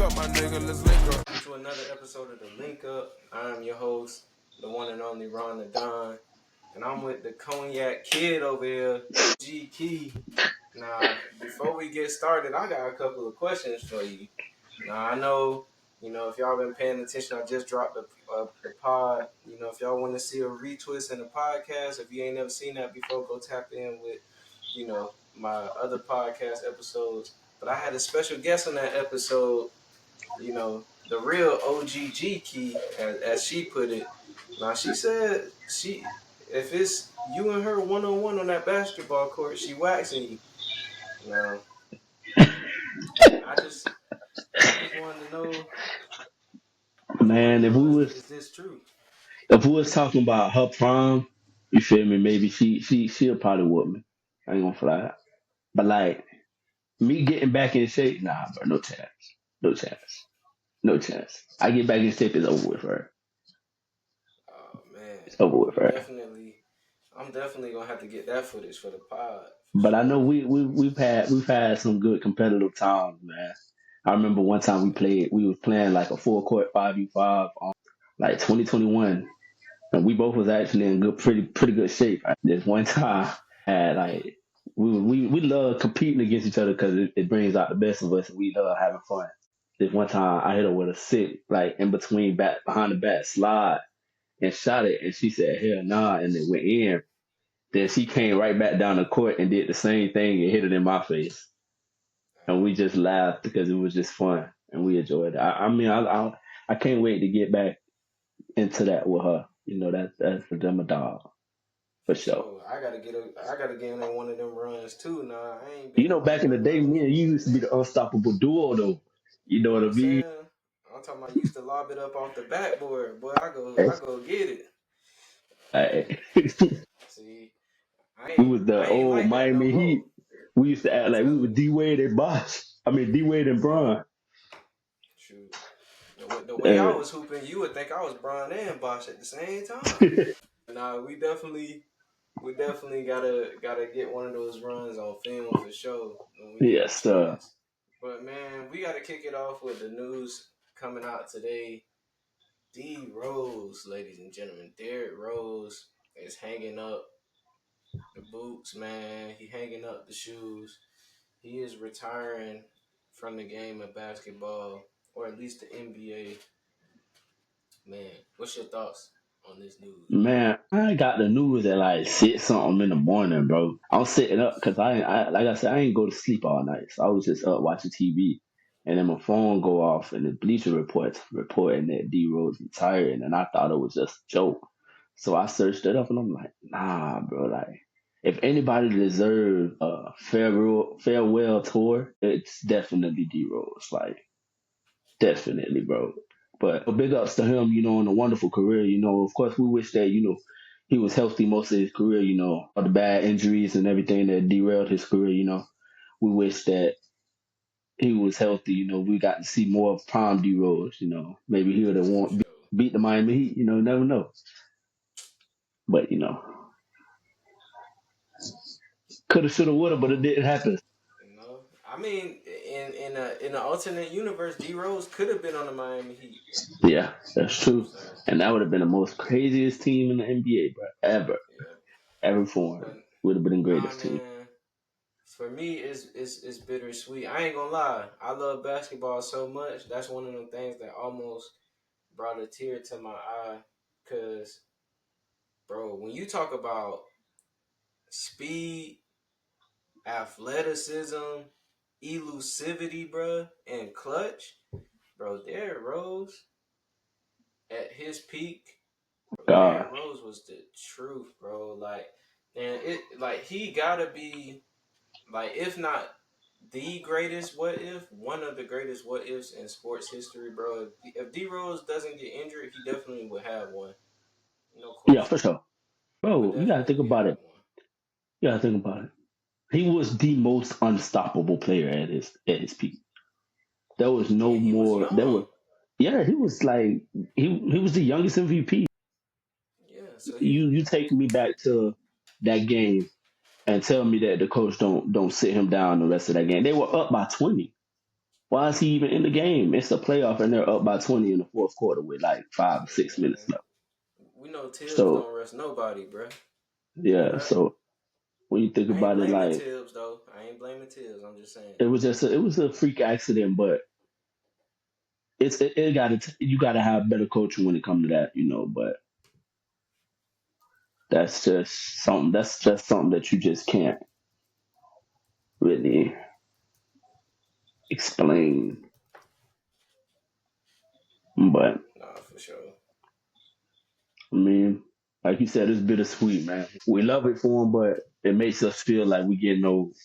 up, my nigga. Let's link up. To another episode of The Link Up. I'm your host, the one and only Ron the Don. And I'm with the Cognac Kid over here, G Key. Now, before we get started, I got a couple of questions for you. Now, I know, if y'all been paying attention, I just dropped the pod. If y'all want to see a retwist in the podcast, if you ain't never seen that before, go tap in with, my other podcast episodes. But I had a special guest on that episode, the real OGG Key, as she put it. Now, she said if it's you and her one-on-one on that basketball court, she waxing you. Now, I just wanted to know. Man, Is this true? if we was talking about her prom, you feel me? Maybe she'll probably whoop me. I ain't gonna fly. But like me getting back in shape, nah, bro, no chance, no chance, no chance. I get back in shape, it's over with her. Oh man, It's over with her. I'm definitely gonna have to get that footage for the pod. But I Sure. know we've had some good competitive times, man. I remember one time we was playing like a full court 5v5 on like 2021, and we both was actually in pretty good shape. Right? This one time, had like we love competing against each other because it brings out the best of us, and we love having fun. This one time, I hit her with a sick like in between back behind the back slide and shot it, and she said hell nah, and it went in. Then she came right back down the court and did the same thing and hit it in my face, and we just laughed because it was just fun and we enjoyed it. I can't wait to get back into that with her. That's for them a dog for sure. So I gotta get in on one of them runs too. Nah, I ain't been in one Back of in the them day, runs. me and you used to be the unstoppable duo, though. You know You know what what I I'm mean? saying? I'm talking about I used to lob it up off the backboard. Boy, I go get it. Hey. See, We was the I ain't old like that no Miami more. Heat. We used to act I'm like we were telling you. D Wade and Bosh. I mean D Wade and Bron. Shoot. The way I Uh, was hooping, you would think I was Brian and Bosch at the same time. Nah, we definitely gotta get one of those runs on film for sure when we get the yes, sir. chance. But man, we gotta kick it off with the news coming out today. D Rose, ladies and gentlemen, Derrick Rose is hanging up the boots, man. He hanging up the shoes. He is retiring from the game of basketball, or at least the NBA. Man, what's your thoughts on this news, bro? Man, I got the news at like 6 something in the morning, bro. I'm sitting up because like I said, I ain't go to sleep all night. So I was just up watching TV. And then my phone go off and the Bleacher Reports reporting that D Rose retired, and I thought it was just a joke. So I searched it up and I'm like, nah, bro, like if anybody deserves a farewell tour, it's definitely D Rose. Like definitely, bro. But big ups to him, on a wonderful career. Of course, we wish that, he was healthy most of his career, all the bad injuries and everything that derailed his career, we wish that he was healthy. We got to see more of Prime D Rose, maybe he would have For won, sure. beat the Miami Heat, never know. But, coulda, shoulda, woulda, but it didn't happen. I mean, in an alternate universe, D Rose could have been on the Miami Heat. Yeah, that's true. So And that would have been the most craziest team in the NBA, bro, yeah, ever formed. but Would have been the nah, greatest team. man. For me, it's bittersweet. I ain't gonna lie. I love basketball so much. That's one of the things that almost brought a tear to my eye. Cause, bro, when you talk about speed, athleticism, elusivity, bro, and clutch, bro, Derrick Rose at his peak, bro, God. Derrick Rose was the truth, bro. And he gotta be like, if not the greatest what if, one of the greatest what ifs in sports history, bro. If D Rose doesn't get injured, he definitely would have one. No Yeah, question. for sure. He would Bro, you gotta think definitely about have it. You gotta think about it. He was the most unstoppable player at his peak. There was one. no And he was more. young. Yeah, he was like he was the youngest MVP. Yeah, so You take me back to that game and tell me that the coach don't sit him down the rest of that game. They were up by 20. Why is he even in the game? It's a playoff and they're up by 20 in the fourth quarter with like 5 or 6 minutes Man, left. we know Tibbs So don't rest nobody, bruh. We know yeah, that. so when you think I ain't about it, blaming like Tibbs though. I ain't blaming Tibbs. I'm just saying. it was a freak accident, but it got to you got to have better coaching when it comes to that, you know. But that's just something that you just can't really explain. But Nah, for sure. I mean, like you said, it's bittersweet, man. We love it for him, but it makes us feel like we getting old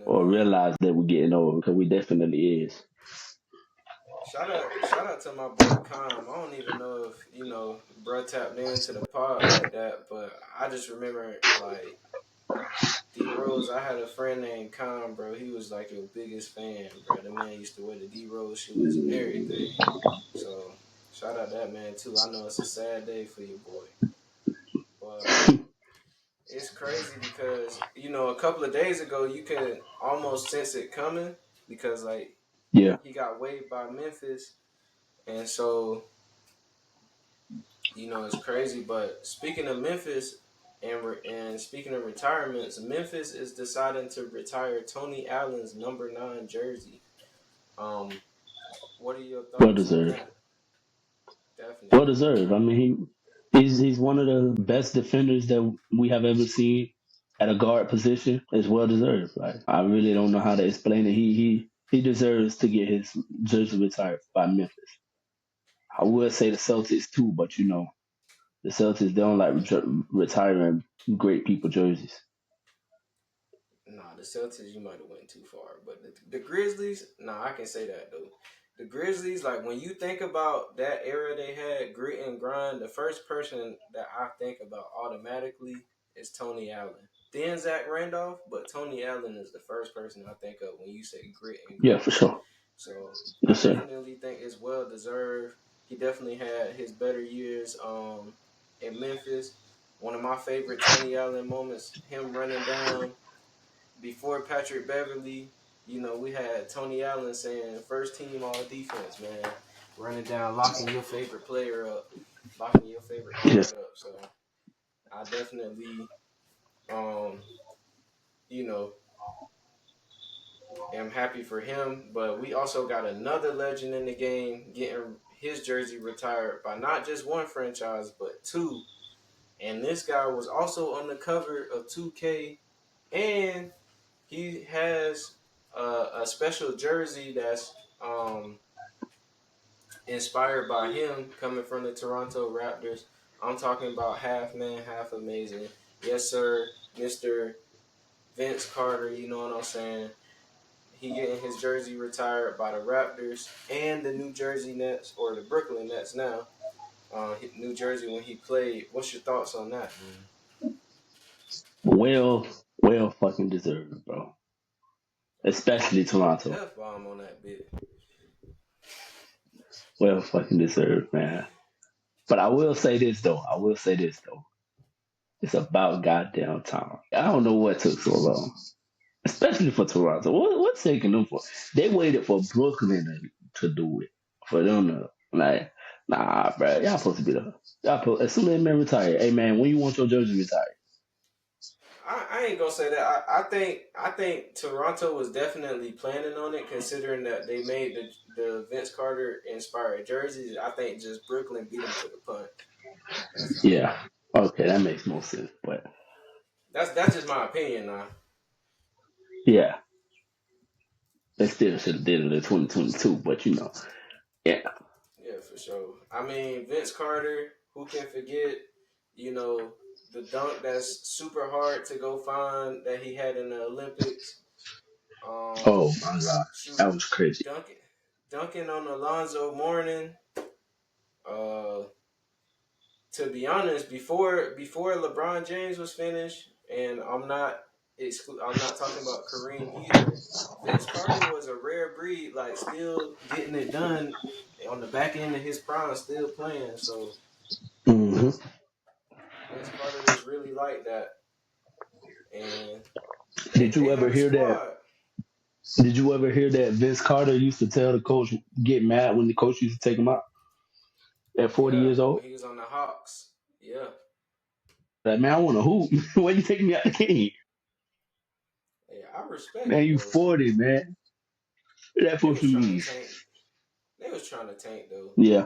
or Definitely. realize that we're getting old because we definitely is. Shout out to my boy Com. I don't even know if bruh tapped into the pod like that, but I just remember like D Rose. I had a friend named Com, bro. He was like your biggest fan, bro. The man used to wear the D Rose shoes and everything. So shout out that man too. I know it's a sad day for your boy, but it's crazy because a couple of days ago you could almost sense it coming because like Yeah. he got waived by Memphis, and so it's crazy. But speaking of Memphis and speaking of retirements, Memphis is deciding to retire Tony Allen's number 9 jersey. Um, what are your Well thoughts on deserved. that? Well Definitely. deserved. I mean, he's one of the best defenders that we have ever seen at a guard position. It's well deserved. Like I really don't know how to explain it. He deserves to get his jersey retired by Memphis. I would say the Celtics too, but the Celtics they don't like retiring great people jerseys. Nah, the Celtics you might have went too far, but the Grizzlies, nah, I can say that though. The Grizzlies, like when you think about that era they had, grit and grind, the first person that I think about automatically is Tony Allen. Then Zach Randolph, but Tony Allen is the first person I think of when you say grit and Yeah, grind. for sure. So I Yes, sir. definitely think it's well deserved. He definitely had his better years in Memphis. One of my favorite Tony Allen moments, him running down before Patrick Beverly, we had Tony Allen saying first team all defense, man. Running down, locking your favorite player up, locking your favorite Yes. guard up. So I definitely um, you know, am happy for him. But we also got another legend in the game getting his jersey retired by not just one franchise, but two. And this guy was also on the cover of 2K, and he has a special jersey that's inspired by him coming from the Toronto Raptors. I'm talking about half man, half amazing. Yes, sir, Mr. Vince Carter, you know what I'm saying? He getting his jersey retired by the Raptors and the New Jersey Nets, or the Brooklyn Nets now. New Jersey when he played. What's your thoughts on that, man? Well, well fucking deserved, bro. Especially He dropped Toronto. the F bomb on that bit. Well fucking deserved, man. But I will say this though. I will say this though. It's about goddamn time. I don't know what took so long, especially for Toronto. What's taking them for? They waited for Brooklyn to do it. For them to like, nah, bro. Y'all supposed to be the as soon as they man retire. Hey man, when you want your jersey retired? I ain't gonna say that. I think Toronto was definitely planning on it, considering that they made the Vince Carter inspired jerseys. I think just Brooklyn beat them to the punch. That's all. Yeah. Okay, that makes more sense. But That's just my opinion now. yeah, they still should have did it in 2022. But yeah. Yeah, for sure. I mean, Vince Carter, who can forget, you know, the dunk that's super hard to go find that he had in the Olympics. Um, Oh my god, shoot, that was crazy. dunking, dunking on Alonzo Mourning. Uh, to be honest, before LeBron James was finished, and I'm not talking about Kareem either. Vince Carter was a rare breed, like still getting it done on the back end of his prime, still playing. So hmm Vince Carter was really like that, and they Did you they ever have a hear that? squad. Did you ever hear that Vince Carter used to tell the coach get mad when the coach used to take him out at 40 Yeah, years old? when he was on the Hawks. Yeah, Like, man, I want to hoop. Why you taking me out the game? hey, I respect Man, it you though. 40, man. What that They supposed was to trying to mean? tank. They was trying to tank though. Yeah.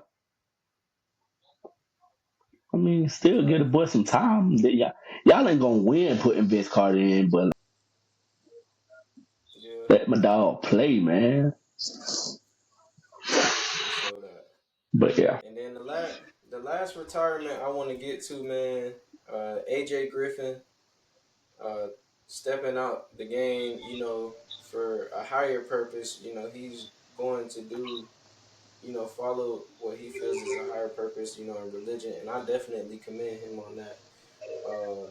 I mean, still get a But boy some time. Y'all ain't gonna win putting Vince Carter in, but yeah, let my dog play, man. for sure that. But yeah, And then the last retirement I want to get to, man. AJ Griffin, uh, stepping out the game, for a higher purpose. He's going to do, follow what he feels is a higher purpose, in religion, and I definitely commend him on that. Uh,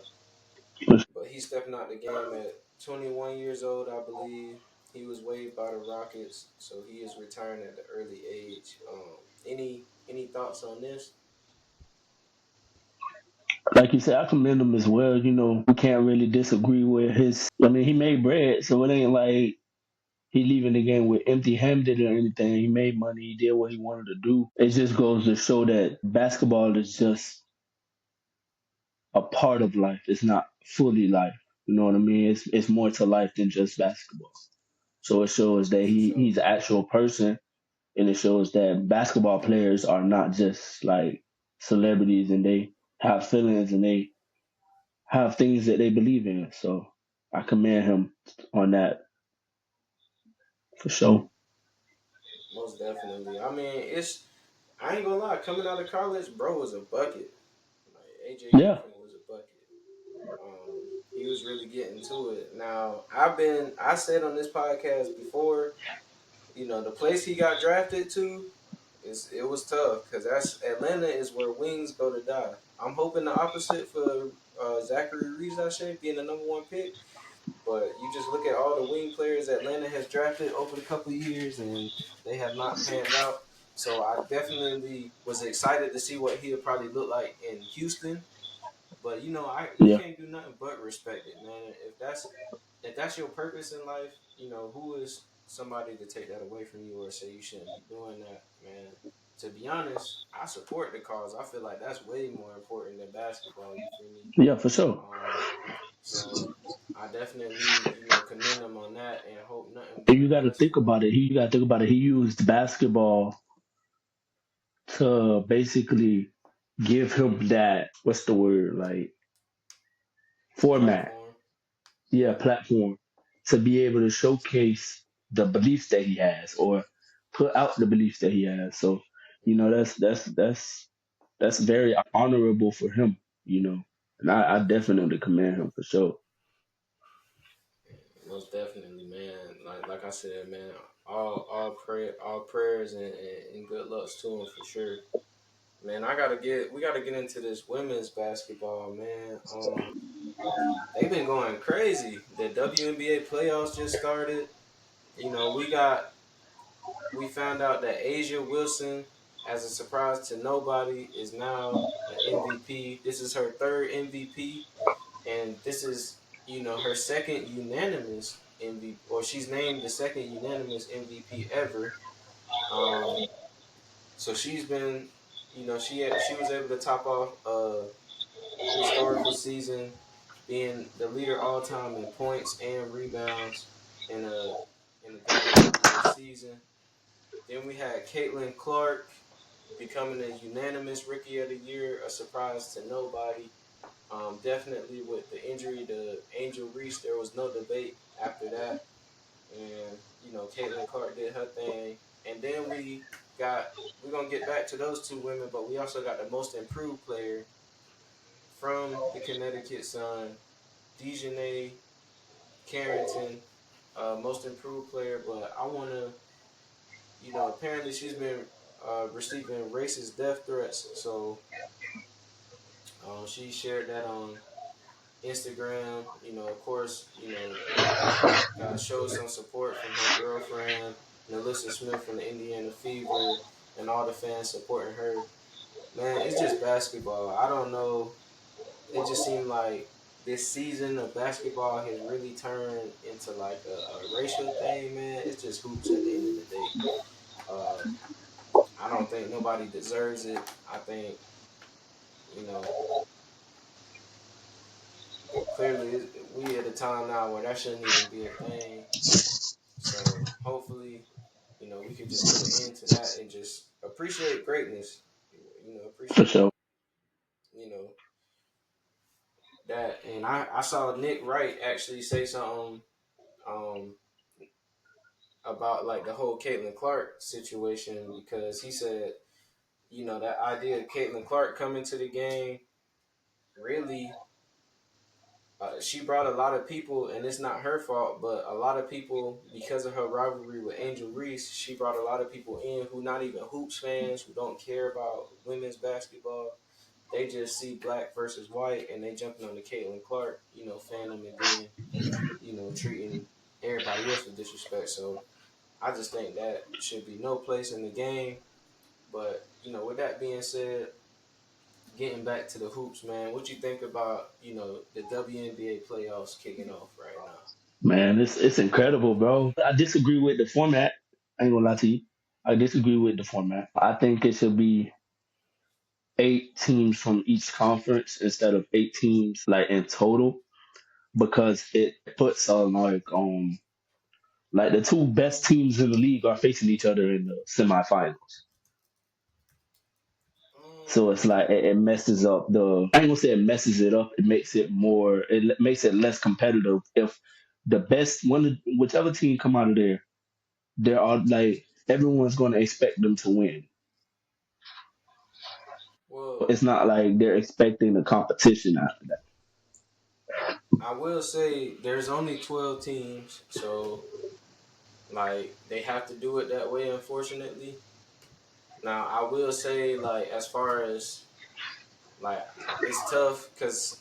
but he's stepping out the game at 21 years old, I believe. He was waived by the Rockets, so he is retiring at the early age. Any thoughts on this? like you said, I commend him as well. We can't really disagree with his. I mean, he made bread, so it ain't like he leaving the game with empty-handed or anything. He made money. He did what he wanted to do. It just goes to show that basketball is just a part of life. It's not fully life. You know what I mean? It's more to life than just basketball. So it shows that For sure. he's an actual person, and it shows that basketball players are not just like celebrities, and they have feelings and they have things that they believe in. So I commend him on that for sure. Most definitely. I mean, I ain't gonna lie. Coming out of college, bro was a bucket. Like AJ Yeah, Griffin was a bucket. He was really getting to it. Now, I said on this podcast before, the place he got drafted to it was tough because that's Atlanta is where wings go to die. I'm hoping the opposite for Zachary Reese being the number one pick. But you just look at all the wing players Atlanta has drafted over the couple of years, and they have not panned out. So I definitely was excited to see what he would probably look like in Houston. But we yeah, can't do nothing but respect it, man. If that's your purpose in life, who is somebody to take that away from you or say you shouldn't be doing that, man? To be honest, I support the cause. I feel like that's way more important than basketball. You feel me? yeah, for sure. So I definitely, commend him on that and hope nothing And but the best for him. you got to think about it. He used basketball to basically give him that, what's the word, like format, Platform. yeah, Yeah. platform to be able to showcase the beliefs that he has or put out the beliefs that he has. So, that's very honorable for him, and I For sure. definitely commend him for sure. Most definitely, man. Like I said, man, all prayers and good lucks to him for sure. Man, we gotta get into this women's basketball, man. They've been going crazy. The WNBA playoffs just started. We found out that Asia Wilson, as a surprise to nobody, is now an MVP. This is her third MVP, and this is her second unanimous MVP, or she's named the second unanimous MVP ever. Um, so she's been, she was able to top off a historical season, being the leader all time in points and rebounds in a WNBA season. Then we had Caitlin Clark becoming a unanimous Rookie of the Year, a surprise to nobody. Definitely with the injury to Angel Reese, there was no debate after that. And, Caitlin Clark did her thing. And then we're going to get back to those two women, but we also got the most improved player from the Connecticut Sun, Dejanay Carrington, most improved player. But I want to, apparently she's been receiving racist death threats. So she shared that on Instagram. Of course, got showed some support from her girlfriend, Nalissa Smith from the Indiana Fever, and all the fans supporting her. Man, it's just basketball. I don't know. It just seemed like this season of basketball has really turned into like a racial thing, man. It's just hoops at the end of the day. Uh, I don't think nobody deserves it. I think you know clearly we at a time now where that shouldn't even be a thing. So hopefully, we could just put an end to that and just appreciate greatness. for Appreciate sure. you know that. And I saw Nick Wright actually say something um about like the whole Caitlin Clark situation because he said that idea of Caitlin Clark coming to the game really she brought a lot of people, and it's not her fault, but a lot of people, because of her rivalry with Angel Reese, she brought a lot of people in who not even hoops fans, who don't care about women's basketball. They just see black versus white, and they jumping on the Caitlin Clark, fandom, and then, treating everybody else with disrespect. So I just think that should be no place in the game. But, with that being said, getting back to the hoops, man, what you think about the WNBA playoffs kicking off right now? Man, it's incredible, bro. I disagree with the format. I ain't gonna lie to you. I disagree with the format. I think it should be 8 teams from each conference instead of 8 teams like in total because it puts like the two best teams in the league are facing each other in the semifinals. So it's like it messes up the. I ain't gonna say it messes it up. It makes it more. It makes it less competitive. If the best whichever team come out of there are like everyone's gonna expect them to win. Well, It's not like they're expecting the competition after that. I will say there's only 12 teams, so like they have to do it that way, unfortunately. Now, I will say like as far as like it's tough because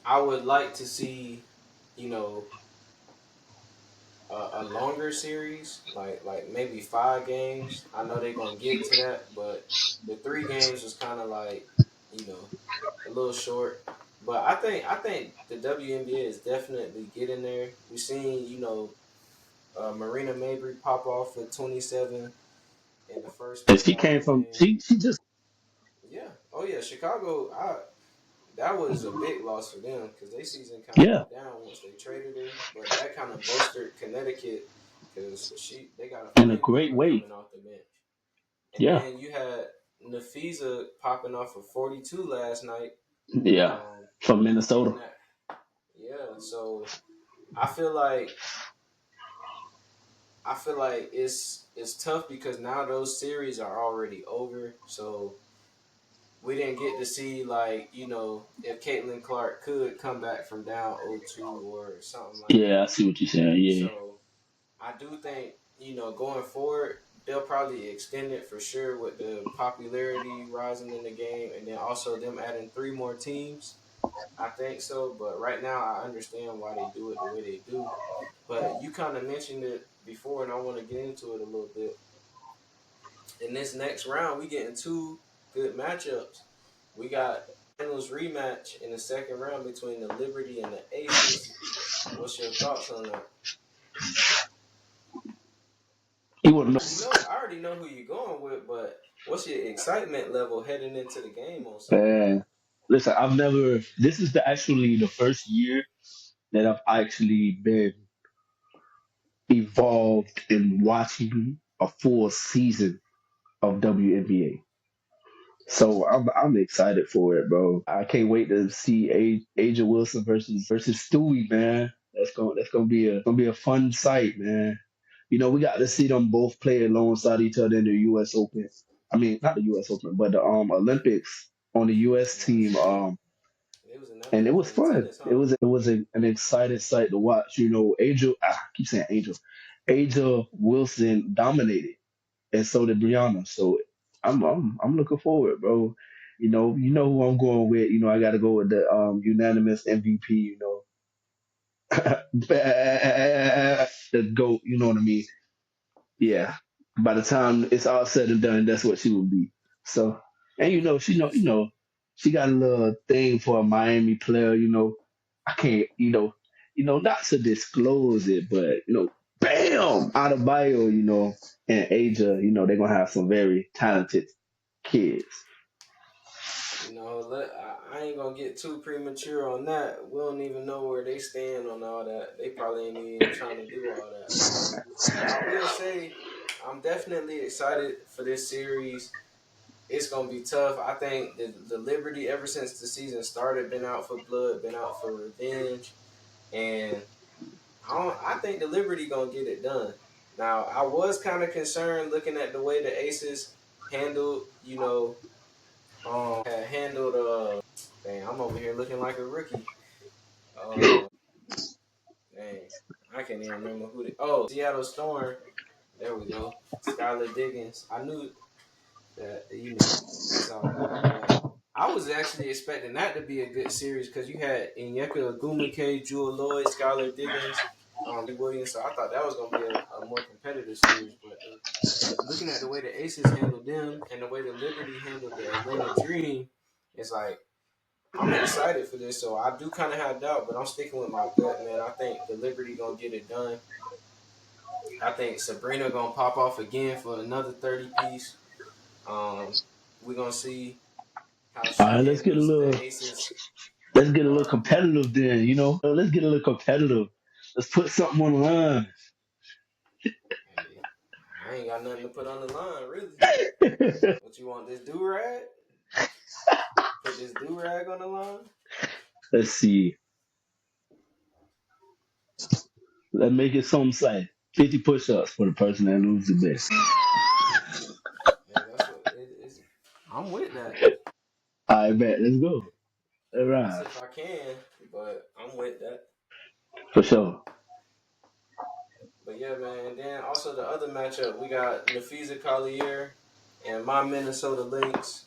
I would like to see you know a longer series, like maybe 5 games. I know they're gonna get to that, but the 3 games was kind of like you know a little short. But I think the WNBA is definitely getting there. We've seen Marina Mabry pop off with 27 in the first And she playoff came from game. she just Yeah. Oh yeah, Chicago. That was a big loss for them because their season kind of yeah went down once they traded her. But that kind of bolstered Connecticut because they got a in a great flamethrower way. coming off the bench. And Yeah, then you had Nafisa popping off of 42 last night. yeah, Um, from in Minnesota. that, yeah. So I feel like it's tough because now those series are already over. So we didn't get to see like if Caitlin Clark could come back from down 0-2 or something like Yeah, I that. see what you're saying. Yeah, So I do think going forward they'll probably extend it for sure with the popularity rising in the game, and then also them adding 3 more teams. I think so, but right now I understand why they do it the way they do. But you kind of mentioned it before, and I want to get into it a little bit. In this next round, we getting 2 good matchups. We got finals rematch in the second round between the Liberty and the Aces. What's your thoughts on that? you would know. I already know who you're going with, but what's your excitement level heading into the game on Sunday? Man, listen, I've never. This is actually the first year that I've actually been involved in watching a full season of WNBA. So I'm excited for it, bro. I can't wait to see Aja Wilson versus Stewie, man. That's gonna be a fun sight, man. We got to Yeah, see them both play alongside each other in the U.S. Open. I mean, not the U.S. Open, but the Olympics on the U.S. nah, team. straight. It was in that And it bitch was in fun. tennis, It huh? was an exciting sight to watch. Angel. I keep saying Angel. Angel Wilson dominated, and so did Brianna. So I'm looking forward, bro. You know who I'm going with. I got to go with the unanimous MVP. The goat. You know what I mean? Yeah. By the time it's all said and done, that's what she will be. So, and she Yes. she got a little thing for a Miami player. I can't, not to disclose it, but bam, out of bio, and Asia, they're gonna have some very talented kids. I ain't gonna get too premature on that. We don't even know where they stand on all that. They probably ain't even trying to do all that. But I will say, I'm definitely excited for this series. It's gonna be tough. I think the Liberty, ever since the season started, been out for blood, been out for revenge, and I think the Liberty gonna get it done. Now, I was kind of concerned looking at the way the Aces handled, had handled. Dang, I'm over here looking like a rookie. Dang, I can't even remember who. Seattle Storm. There we go. Skylar Diggins. I knew that. It's all good. But I was actually expecting that to be a good series because you had Inyeka Ogumike, Jewel Lloyd, Skylar Diggins, Williams. So I thought that was going to be a more competitive series. But looking at the way the Aces handled them and the way the Liberty handled the Atlanta Dream, it's like I'm excited for this. So I do kind of have doubt, but I'm sticking with my gut, man. I think the Liberty gonna get it done. I think Sabrina gonna pop off again for another 30 piece. We're gonna see how All she right, handles the Aces. let's get a little competitive then. Let's get a little competitive. Let's put something on the line. Hey, I ain't got nothing to put on the line, really. What you want, this do rag? Put this do rag on the line? Let's see. Let's make it something like 50 push-ups for the person that loses the best. Hey, that's what it is. I'm with that. I bet. Let's go. All That's right. if I can, but I'm with that. For sure. But yeah, man. And then also the other matchup, we got Nafisa Collier and my Minnesota Lynx.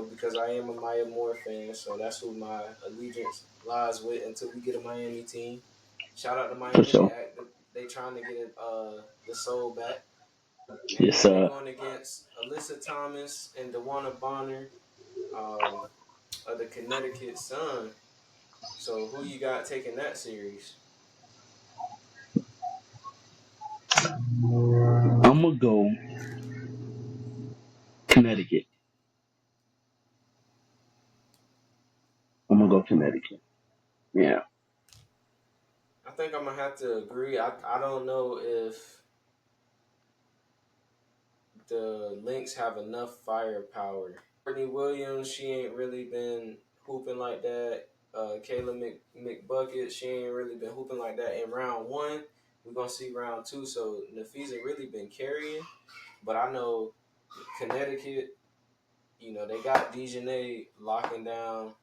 Because I am a Maya Moore fan, so that's who my allegiance lies with until we get a Miami team. Shout out to For Miami. sure. They trying to get the soul back, and Yes, then they sir. going against Alyssa Thomas and DeWanna Bonner um, of the Connecticut Sun. So who you got taking that series? I'm going to go Connecticut. I'm going to go Connecticut. Yeah. I think I'm gonna have to agree. I don't know if the Lynx have enough firepower. Courtney Williams, she ain't really been hooping like that. Kayla McBucket, she ain't really been hooping like that in round one. We're gonna see round two. So Nafisa really been carrying, but I know Connecticut. They got Dejanay locking down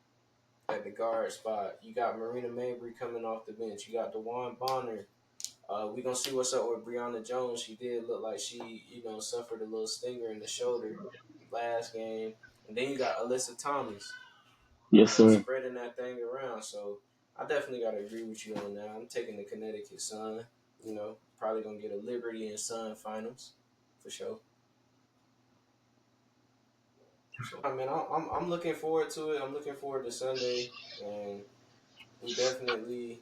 at the guard spot. You got Marina Mabry coming off the bench. You got DeWan Bonner. We gonna see what's up with Brianna Jones. She did look like she, suffered a little stinger in the shoulder last game. And then you got Alyssa Thomas, Yes, sir. spreading that thing around. So I definitely gotta agree with you on that. I'm taking the Connecticut Sun. Probably gonna get a Liberty and Sun finals for sure. So I mean, I'm looking forward to it. I'm looking forward to Sunday, and we definitely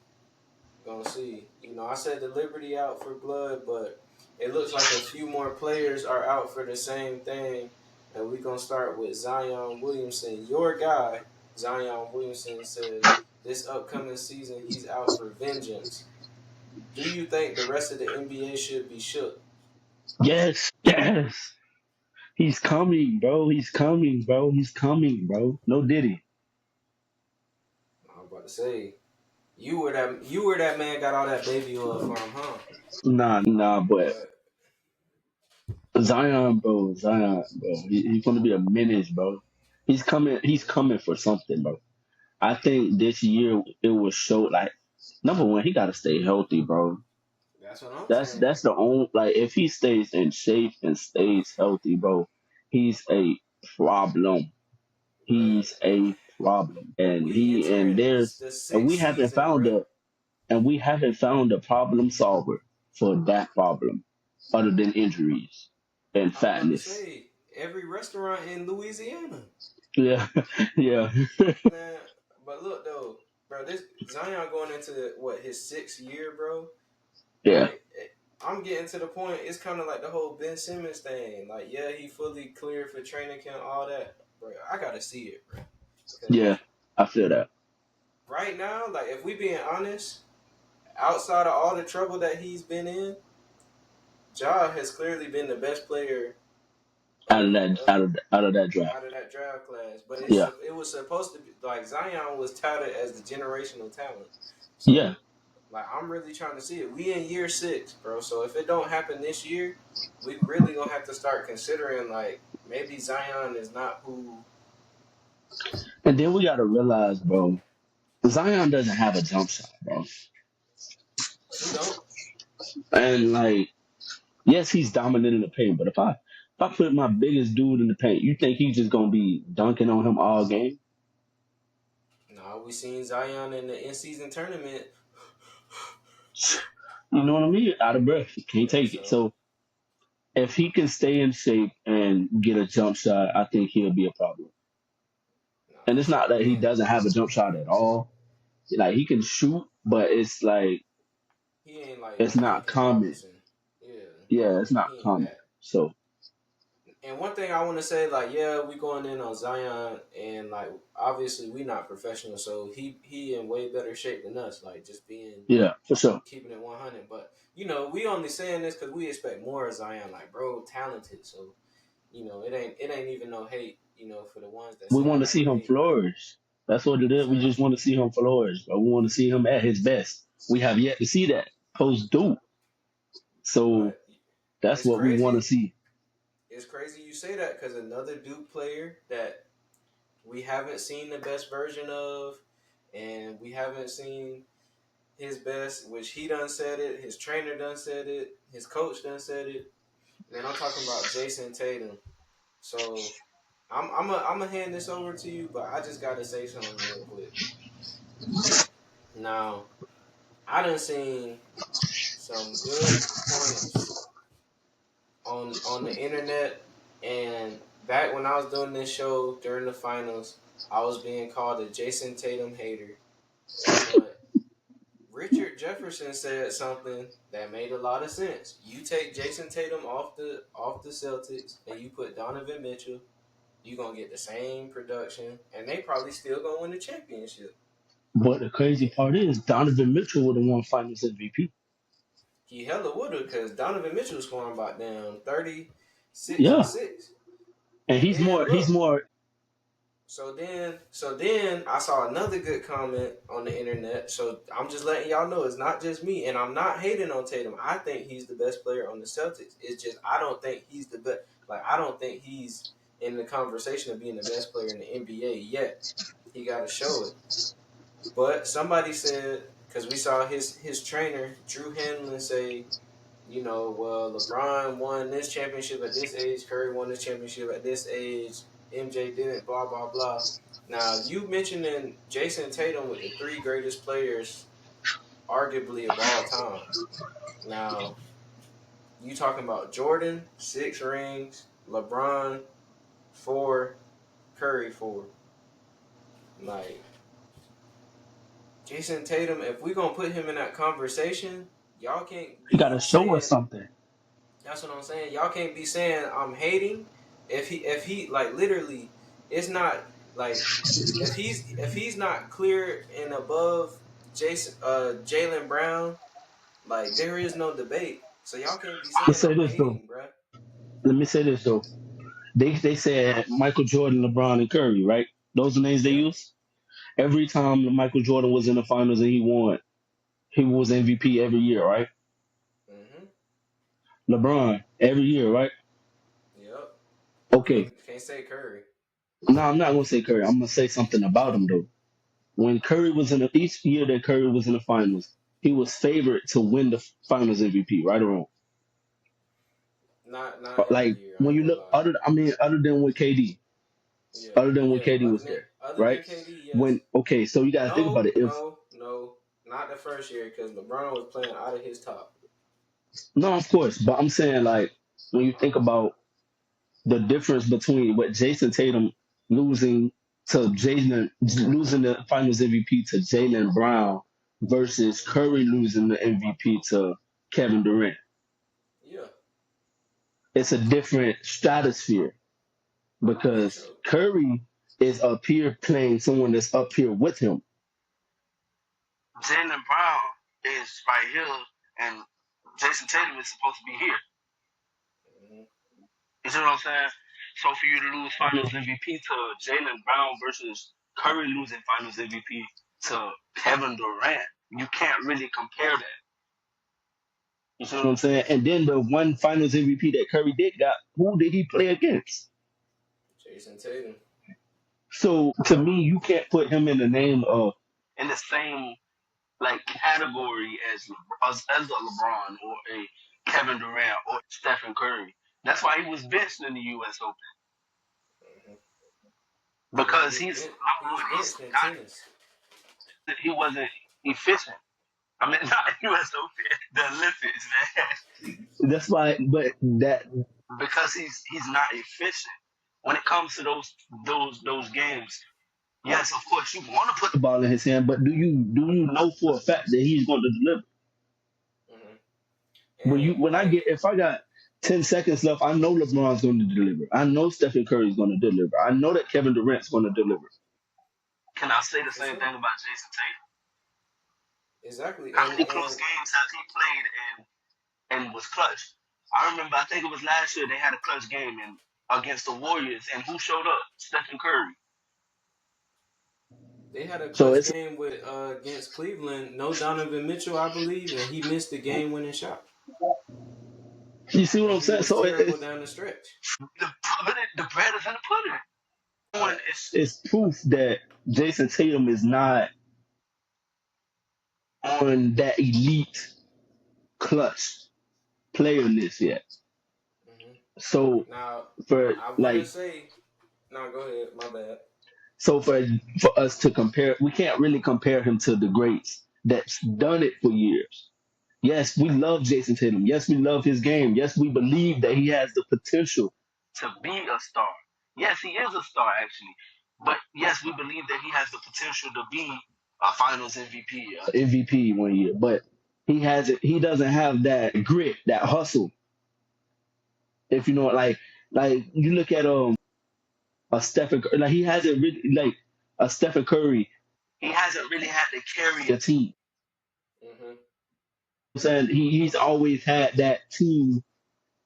gonna see. I said the Liberty out for blood, but it looks like a few more players are out for the same thing. And we're gonna start with Zion Williamson. Your guy, Zion Williamson, says this upcoming season he's out for vengeance. Do you think the rest of the NBA should be shook? Yes. Yes. He's coming, bro. He's coming, bro. He's coming, bro. No Diddy. I was about to say you were that man got all that baby oil from, huh? Nah, but But Zion, bro. Zion, bro. He's gonna be a menace, bro. He's coming. He's coming for something, bro. I think this year it will show. Like, number one, he gotta stay healthy, bro. that's what I'm That's saying. that's the only, like, if he stays in shape and stays healthy, bro, he's a problem. Bruh, He's a problem, and we he and entering there's the and we sixth haven't season, found bruh. a problem solver for that problem, other than injuries and I was about to fatness. say every restaurant in Louisiana. Yeah, yeah. Man, but look though, bro. This Zion going into what his 6th year, bro. Yeah, Like I'm getting to the point. It's kind of like the whole Ben Simmons thing. Like, yeah, he fully cleared for training camp, all that, bro. I gotta see it, bro. yeah, Because I feel that. right now, like, if we being honest, outside of all the trouble that he's been in, Ja has clearly been the best player Out of of, that, of out of that draft. out of that draft class. But Yeah, it was supposed to be like Zion was touted as the generational talent. yeah. So like I'm really trying to see it. We in year 6, bro. So if it don't happen this year, we really gonna have to start considering like maybe Zion is not who And then we gotta realize, bro, Zion doesn't have a jump shot, bro. he don't. And like, yes, he's dominant in the paint, but if I put my biggest dude in the paint, you think he's just gonna be dunking on him all game? No, we seen Zion in the in season tournament. You know what I mean? Out of breath, he can't Yeah, take it. so So if he can stay in shape and get a jump shot, I think he'll be a problem. nah, And for it's not sure. that he doesn't have a jump shot at all. Like he can shoot, but it's like He ain't like it's no not Duncan common. Robinson. Yeah, Yeah, it's not he ain't common. that. So And one thing I want to say, like, yeah, we going in on Zion, and like, obviously we not professional, so he in way better shape than us. Like, just being yeah, for sure. keeping it 100. But you know, we only saying this because we expect more of Zion. Like, bro, talented. So you know, it ain't even no hate. You know, for the ones that We saying want to like see we him hate. flourish. That's what it is. We just Exactly. want to see him flourish, but we want to see him at his best. We have yet to see that post Duke. So But that's it's what we want to crazy. see. It's crazy you say that because another Duke player that we haven't seen the best version of, and we haven't seen his best, which he done said it, his trainer done said it, his coach done said it. Man, I'm talking about Jason Tatum. So I'm gonna hand this over to you, but I just gotta say something real quick. Now, I done seen some good points on the internet, and back when I was doing this show during the finals, I was being called a Jason Tatum hater. But Richard Jefferson said something that made a lot of sense. You take Jason Tatum off the Celtics and you put Donovan Mitchell, you gonna get the same production, and they probably still gonna win the championship. But the crazy part is Donovan Mitchell would have won Finals MVP. He hella woulda, cause Donovan Mitchell scoring about damn 36 and Yeah, 6. and And he's then more. He's look, more. so then I saw another good comment on the internet. So I'm just letting y'all know it's not just me, and I'm not hating on Tatum. I think he's the best player on the Celtics. It's just I don't think he's the best. Like I don't think he's in the conversation of being the best player in the NBA yet. He got to show it. But somebody said because we saw his trainer Drew Hanlon say, you know, well, LeBron won this championship at this age, Curry won this championship at this age, MJ didn't, blah, blah, blah. Now, you mentioning Jason Tatum with the 3 greatest players, arguably of all time. Now, you talking about Jordan, 6 rings, LeBron, 4, Curry, 4. Like, Jason Tatum, if we going to put him in that conversation, y'all can't He got to be show us saying something. that's what I'm saying. Y'all can't be saying I'm hating if he like literally it's not like if he's not clear and above Jason Jalen Brown, like there is no debate. So y'all can't be Let's saying say I'm this though. hating, bruh. Let me say this though. They said Michael Jordan, LeBron, and Curry, right? Those are the names they Yep. use. Every time Michael Jordan was in the finals and he won, he was MVP every year, right? Mhm. LeBron every year, right? Yep. Okay. Can't say Curry. No, I'm not gonna say Curry. I'm gonna say something about him though. When Curry was in each year that Curry was in the finals, he was favored to win the finals MVP, right or wrong. Not every Like year. I when ain't you gonna look, lie. other than with KD, Yeah. other than when Yeah. KD Other was than there, other right? than KD, yes. When okay, so you gotta think about No. it. If No. No. Not the first year because LeBron was playing out of his top. no, of course, but I'm saying like when you think about the difference between what Jason Tatum losing to Jalen losing the Finals MVP to Jalen Brown versus Curry losing the MVP to Kevin Durant. Yeah, It's a different stratosphere I think because so. Curry is up here playing someone that's up here with him. Jalen Brown is right here, and Jason Tatum is supposed to be here. Hmm. You see what I'm saying? So for you to lose Finals MVP to Jalen Brown versus Curry losing Finals MVP to Kevin Durant, you can't really compare that. You see what I'm saying? And then the one Finals MVP that Curry did got, who did he play against? Jason Tatum. So to me, you can't put him in the name of in the same like category as a LeBron or a Kevin Durant or Stephen Curry. That's why he was benched in the U.S. Open Hmm. Yeah, because he's he number was one. benched in tennis. He wasn't efficient. I mean, not U.S. Open, the Olympics, man. That's why, but that because he's not efficient when it comes to those games. Yes, of course, you want to put the ball in his hand, but do you know for a fact that he's going to deliver? Hmm. When And when I like, get if I got 10 seconds left, I know LeBron's going to deliver. I know Stephen Curry's going to deliver. I know that Kevin Durant's going to deliver. Can I say the for same sure, thing about Jason Tatum? exactly. How many close games has he played and was clutch? I remember, I think it was last year they had a clutch game against the Warriors, and who showed up? Stephen Curry. They had a So clutch it's game with against Cleveland. No Donovan Mitchell, I believe, and he missed the game-winning shot, you see what and I'm he saying. was So terrible down the stretch. the bread is in the pudding. One Right. is proof that Jason Tatum is not on that elite clutch player list yet. Hmm. So Now, for I wouldn't like say. No, go ahead. My bad. so for us to compare, we can't really compare him to the greats that's done it for years. Yes, we love Jason Tatum. Yes, we love his game. Yes, we believe that he has the potential to be a star. Yes, he is a star actually. But yes, we believe that he has the potential to be a Finals MVP, MVP one year. But he has it. He doesn't have that grit, that hustle. If you know, like you look at a Stephen, like he hasn't really like a Stephen Curry. He hasn't really had to carry a team. Hmm. I'm saying he's always had that team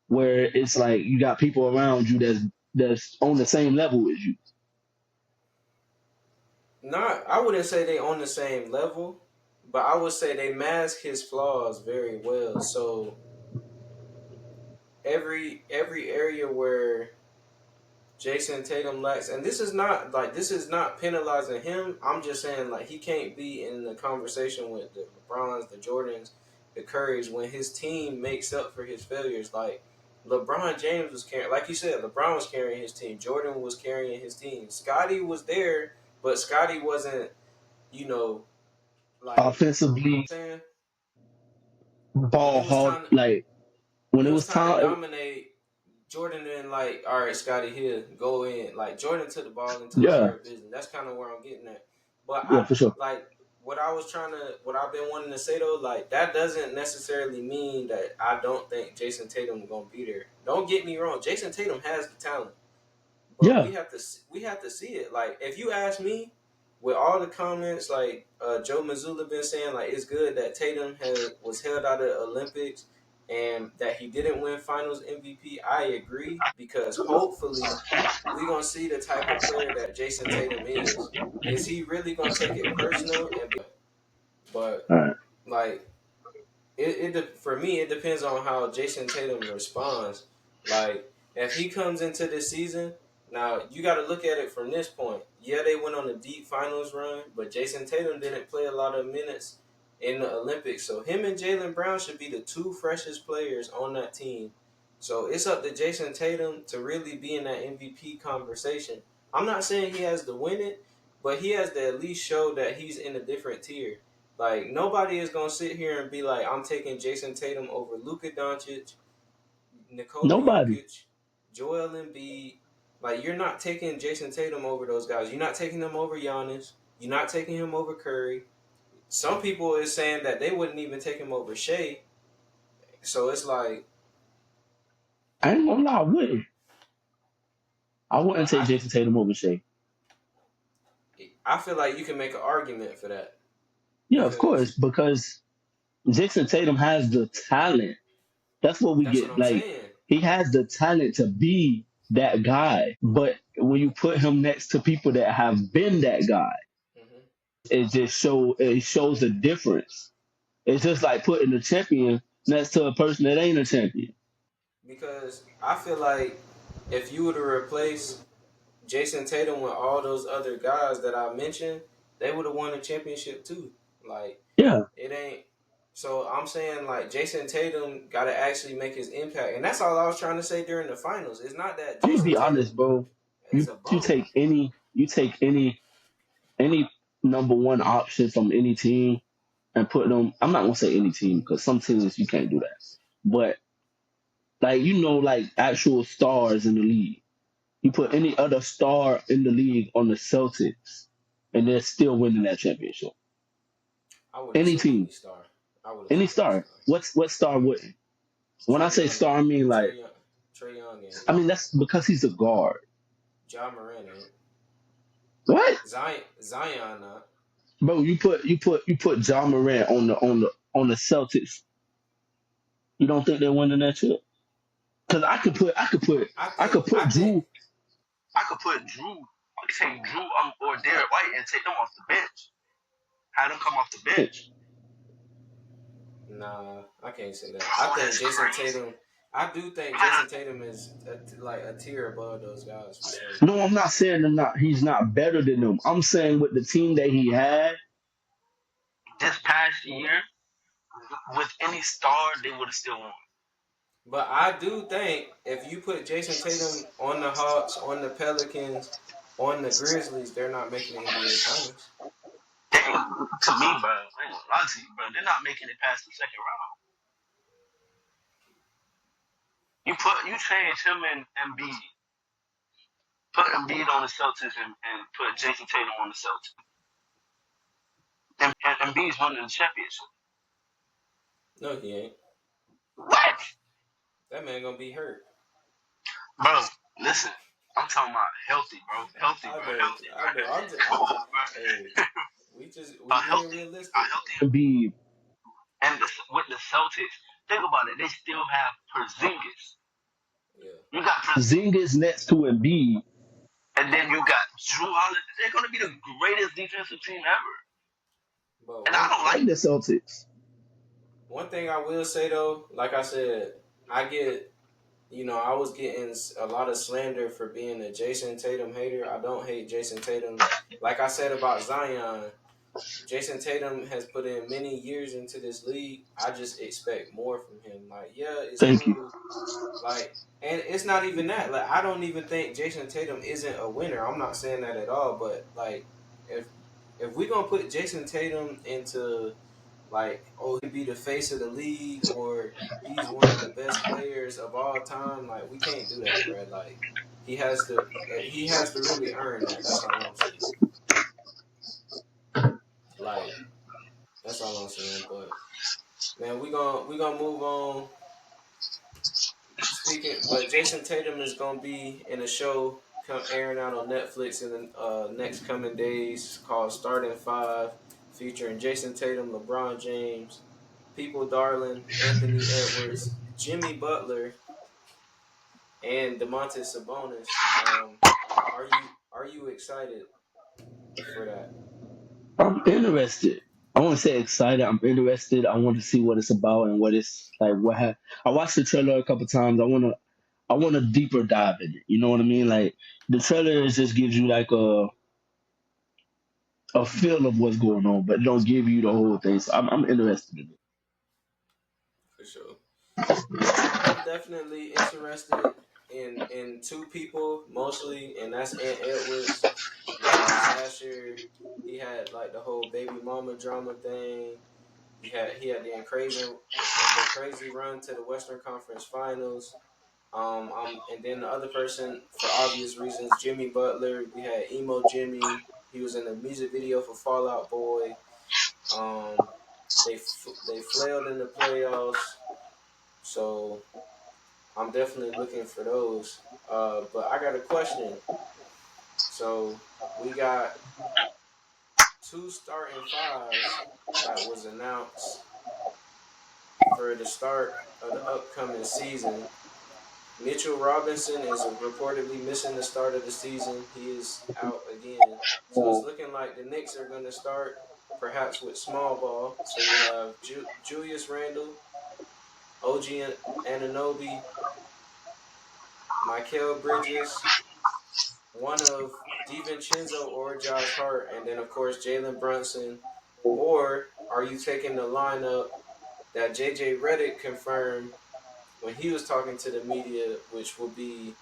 where it's like you got people around you that's on the same level as you. Not, I wouldn't say they on the same level, but I would say they mask his flaws very well. So every area where Jason Tatum lacks, and this is not penalizing him. I'm just saying like he can't be in the conversation with the LeBrons, the Jordans, the Currys when his team makes up for his failures. Like LeBron James was carrying, like you said, LeBron was carrying his team. Jordan was carrying his team. Scotty was there, but Scotty wasn't, you know, like you know Offensively, what I'm saying. When ball it was hog time, like when when it it was was time to time. dominate, Jordan then like, all right, Scotty, here, go in. Like Jordan took the ball and took care Yeah, of business. That's kind of where I'm getting at. But yeah, I for sure. like what I've been wanting to say though, like that doesn't necessarily mean that I don't think Jason Tatum gonna be there. Don't get me wrong, Jason Tatum has the talent, but Yeah, we have to see it. Like if you ask me, with all the comments like Joe Mazzulla been saying, like it's good that Tatum was held out of the Olympics and that he didn't win Finals MVP. I agree because hopefully we gonna see the type of player that Jason Tatum is. Is he really gonna take it personal and be? But all right. like for me it depends on how Jason Tatum responds. Like if he comes into this season, now you got to look at it from this point. Yeah, they went on a deep finals run, but Jason Tatum didn't play a lot of minutes in the Olympics. So him and Jalen Brown should be the two freshest players on that team. So it's up to Jason Tatum to really be in that MVP conversation. I'm not saying he has to win it, but he has to at least show that he's in a different tier. Like nobody is gonna sit here and be like, I'm taking Jason Tatum over Luka Doncic, Nikola Nobody. Jokic, Joel Embiid. Like, you're not taking Jason Tatum over those guys. You're not taking them over Giannis. You're not taking him over Curry. Some people is saying that they wouldn't even take him over Shea. So it's like, I ain't gonna lie, I wouldn't. I wouldn't take I Jason Tatum over Shea. I feel like you can make an argument for that Yeah, of because course, because Jason Tatum has the talent. That's what we that's what get. I'm Like, saying. he has the talent to be that guy. But when you put him next to people that have been that guy, Hmm. it shows the difference. It's just like putting a champion next to a person that ain't a champion. Because I feel like if you were to replace Jason Tatum with all those other guys that I mentioned, they would have won a championship too. Like, Yeah, it ain't. So I'm saying, like, Jason Tatum got to actually make his impact, and that's all I was trying to say during the finals. It's not that I'm gonna Jason be Tatum honest, bro. is You a you bum. take any number one option from any team and put them. I'm not gonna say any team because some teams you can't do that. But like like actual stars in the league. You put any other star in the league on the Celtics, and they're still winning that championship. I wouldn't Any say team, any star. I wouldn't any say any star. star. What star wouldn't? When I Trey say Young star, I ain't. mean like Trey Young ain't. I mean that's because he's a guard. Ja Morant ain't. What, Zion not. bro? You put John Morant on the Celtics. You don't think they're winning that chip? Because I could put I think Drew. I could put Drew. I could take Drew or Derek White and take them off the bench. Have them come off the bench. Nah, I can't say that. I Bro, think that's Jason crazy. Tatum. I do think Jason Tatum is like a tier above those guys for sure. No, I'm not saying they're not. He's not better than them. I'm saying with the team that he had this past year, with any star, they would have still won. But I do think if you put Jason Tatum on the Hawks, on the Pelicans, on the Grizzlies, they're not making the NBA Finals. They, to me, bro, I ain't gonna lie to you, bro. They're not making it past the second round. You change him and Embiid, put Embiid on the Celtics and put Jason Tatum on the Celtics, and Embiid's winning the championship. No, he ain't. What, That man gonna be hurt. bro? Listen, I'm talking about healthy, bro. Healthy, I bro. know. Healthy, I know. bro. I'm Come just. on, Hey, bro. we being A realistic. healthy Embiid, and with the Celtics, think about it. They still have Porzingis. Yeah. You got Porzingis next to Embiid, and then you got Drew Holiday. They're going to be the greatest defensive team ever. But And I don't like the Celtics. one thing I will say though, like I said, I get. I was getting a lot of slander for being a Jason Tatum hater. I don't hate Jason Tatum. Like I said about Zion, Jason Tatum has put in many years into this league. I just expect more from him. Like, yeah, it's Thank you. cool. Like, and it's not even that. Like, I don't even think Jason Tatum isn't a winner. I'm not saying that at all. But like, if we gonna put Jason Tatum into like, oh, he be the face of the league or he's one of the best players of all time, like we can't do that, bro. Like, he has to really earn that. That's all I'm saying. Like, that's all I'm saying. But man, we gonna move on. But Jason Tatum is gonna be in a show airing out on Netflix in the next coming days called Starting Five, featuring Jason Tatum, LeBron James, People Darling, Anthony Edwards, Jimmy Butler, and Demontis Sabonis. Are you excited for that? I'm interested. I want to say excited. I'm interested. I want to see what it's about and what it's like. I watched the trailer a couple times. I want a deeper dive in it. You know what I mean? Like the trailer just gives you like a feel of what's going on, but it don't give you the whole thing. So I'm interested in it. For sure. I'm definitely interested in two people mostly, and that's Ant Edwards because last year he had like the whole baby mama drama thing. He had the crazy run to the Western Conference Finals. And then the other person, for obvious reasons, Jimmy Butler. We had Emo Jimmy. He was in a music video for Fall Out Boy. Um, they flailed in the playoffs, so I'm definitely looking for those. But I got a question. So we got two starting fives that was announced for the start of the upcoming season. Mitchell Robinson is reportedly missing the start of the season. He is out again. So it's looking like the Knicks are going to start perhaps with small ball. So you have Julius Randle, OG Anunoby, Mikal Bridges, one of DiVincenzo or Josh Hart, and then, of course, Jalen Brunson? Or are you taking the lineup that JJ Redick confirmed when he was talking to the media, which will be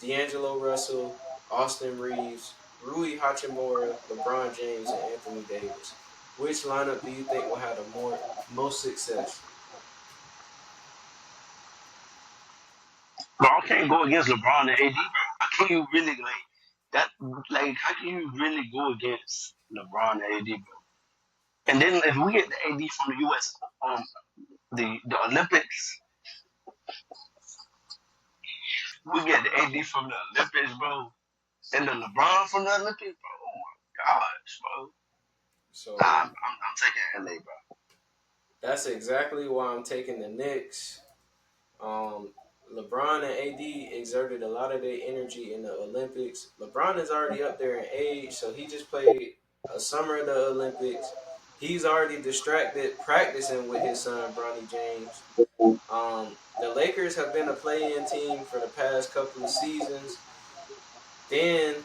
D'Angelo Russell, Austin Reeves, Rui Hachimura, LeBron James, and Anthony Davis? Which lineup do you think will have the most success? Bro, I can't go against LeBron and AD, bro. How can you really like that? Like, how can you really go against LeBron and AD, bro? And then if we get the AD from the US, the Olympics, we get the AD from the Olympics, bro, and the LeBron from the Olympics, bro. Oh my gosh, bro. So I'm taking LA, bro. that's exactly why I'm taking the Knicks. Um, LeBron and AD exerted a lot of their energy in the Olympics. LeBron is already up there in age, so he just played a summer of the Olympics. He's already distracted practicing with his son, Bronny James. The Lakers have been a play-in team for the past couple of seasons. Then,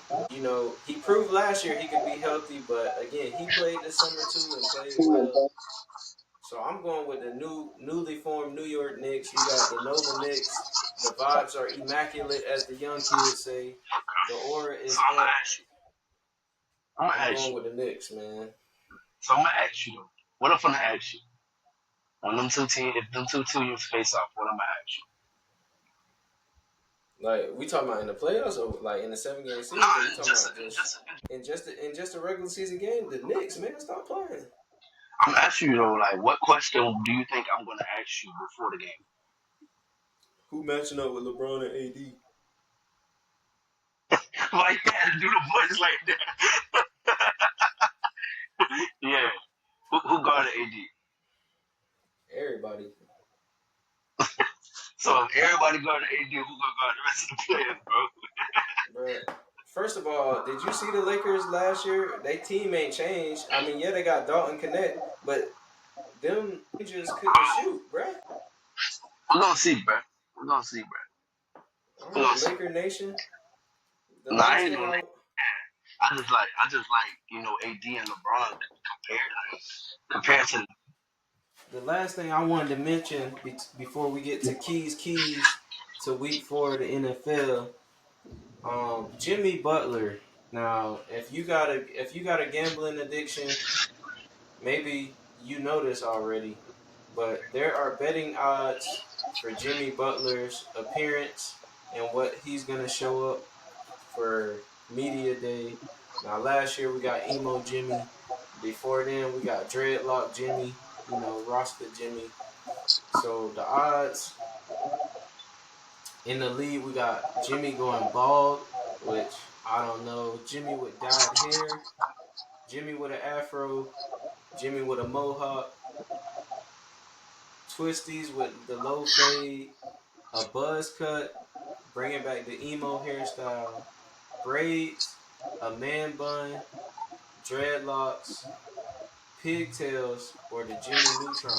he proved last year he could be healthy, but again, he played this summer too and played well. So I'm going with the newly formed New York Knicks. You got the Nova Knicks. The vibes are immaculate, as the young kids say. The aura So is I'm gonna up. ask you. I'm I'm gonna ask going you. with the Knicks, man. So I'm gonna ask you though. What if I'm gonna ask you? When them two teams, if them two teams face off, what I'm gonna ask you? Like, we talking about in the playoffs or like in the 7-game No, series, or we talking just about just just in just a regular season game? The Knicks, man, stop playing. I'm asking you though, like, what question do you think I'm gonna ask you before the game? Who matching up with LeBron and AD? Why you gotta do the voice like that? Yeah. Who guarded AD? Everybody. So if everybody guarded AD, who gonna guard the rest of the players, bro? Bruh. First of all, did you see the Lakers last year? Their team ain't changed. I mean, yeah, they got Dalton Connect, but them just couldn't shoot, bruh. We're gonna see, bro. We're gonna see, bro. All We're gonna right, see. Laker Nation. The No, I last ain't thing no. I just like AD and LeBron compared to. the last thing I wanted to mention before we get to keys to week 4 of the NFL, Jimmy Butler. Now, if you got a gambling addiction, maybe you know this already, but there are betting odds for Jimmy Butler's appearance and what he's gonna show up for media day. Now, last year we got Emo Jimmy. Before then, we got Dreadlock Jimmy. Roster Jimmy. So the odds in the league, we got Jimmy going bald, which I don't know. Jimmy with dyed hair, Jimmy with an afro, Jimmy with a mohawk, twisties with the low fade, a buzz cut, bringing back the emo hairstyle, braids, a man bun, dreadlocks, pigtails, or the Jimmy Neutron.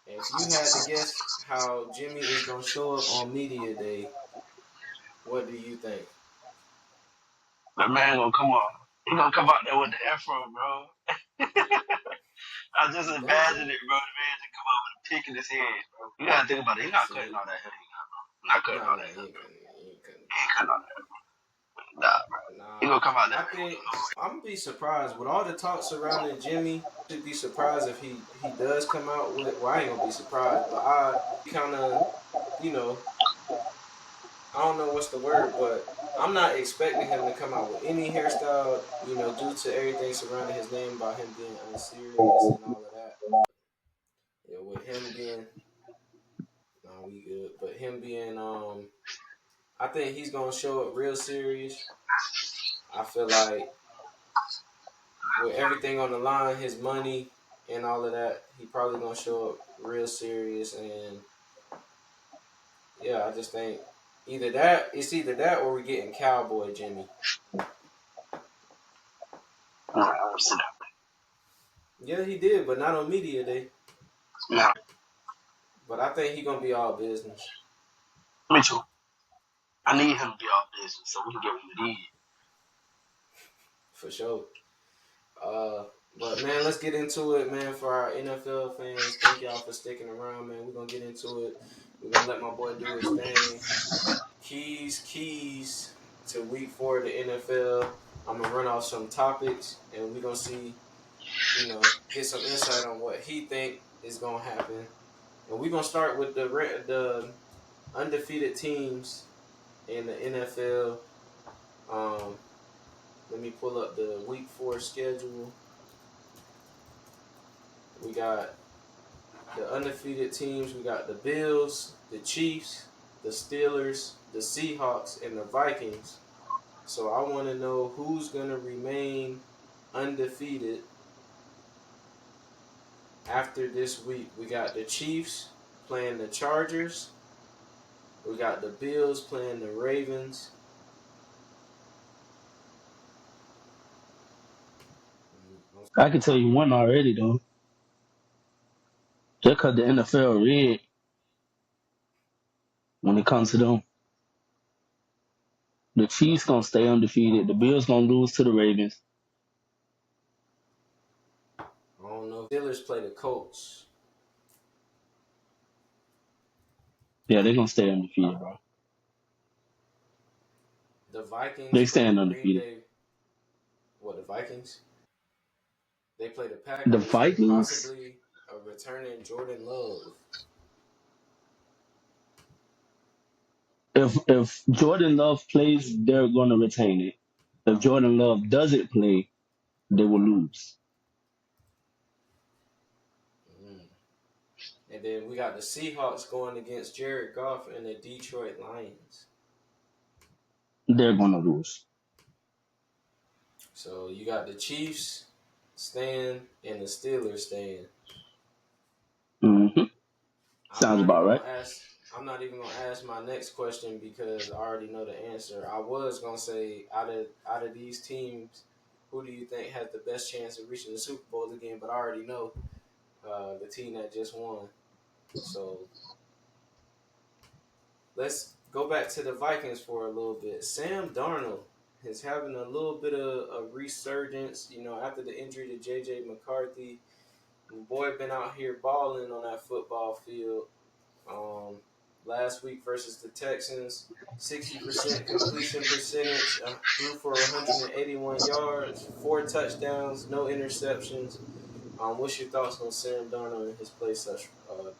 If you had to guess how Jimmy is gonna show up on media day, what do you think? That man gonna come on. He gonna come out there with the afro, bro. I just That's imagine it, bro. The man just come out with a pick in his head, bro. You gotta think about it. He not cutting see. all that hair. He not cutting Nah, all nah, that he hair. ain't cutting. He ain't cutting. He ain't cutting all that hair. Nah, bro. He Nah, gonna come out there. I think I'm gonna be surprised with all the talk surrounding Jimmy. To be surprised if he does come out with. Well, I ain't gonna be surprised, but I kind of you know, I don't know what's the word, but I'm not expecting him to come out with any hairstyle, due to everything surrounding his name about him being unserious and all of that. Yeah, with him being, no, we good. But him being, I think he's gonna show up real serious. I feel like with everything on the line, his money and all of that, he probably gonna show up real serious. And yeah, I just think either that or we're getting Cowboy Jimmy. I would sit Yeah, he did, but not on media day. down. But I think he gonna be all business Me too. I need him to be off business so we can get him to lead. for sure. Uh, but man, let's get into it, man. For our NFL fans, thank y'all for sticking around, man. We're gonna get into it. We're gonna let my boy do his thing. Keys to week 4 of the NFL. I'm gonna run off some topics, and we're gonna see, get some insight on what he think is gonna happen. And we're gonna start with the undefeated teams in the NFL. Um, Let me pull up the week 4 schedule. We got the undefeated teams. We got the Bills, the Chiefs, the Steelers, the Seahawks, and the Vikings. So I want to know who's going to remain undefeated after this week. We got the Chiefs playing the Chargers. We got the Bills playing the Ravens. I can tell you one already though. Just cause the NFL red when it comes to them. The Chiefs gonna stay undefeated. The Bills gonna lose to the Ravens. I don't know. Steelers play the Colts. Yeah, they're gonna stay undefeated, bro. The Vikings They play the stand Green undefeated. Bay. What, the Vikings? They play the The Packers with Vikings, possibly a returning Jordan Love. if Jordan Love plays, they're gonna retain it. If Jordan Love doesn't play, they will lose. Mm. And then we got the Seahawks going against Jared Goff and the Detroit Lions. They're gonna lose. So you got the Chiefs staying and the Steelers staying. hmm I'm Sounds not about even right. gonna ask. I'm not even gonna ask my next question because I already know the answer. I was gonna say out of these teams, who do you think has the best chance of reaching the Super Bowl again? But I already know the team that just won. So let's go back to the Vikings for a little bit. Sam Darnold is having a little bit of a resurgence, after the injury to J.J. McCarthy. The boy been out here balling on that football field. Um, Last week versus the Texans, 60% completion percentage, threw for 181 yards, 4 touchdowns, no interceptions. What's your thoughts on Sam Darnold and his play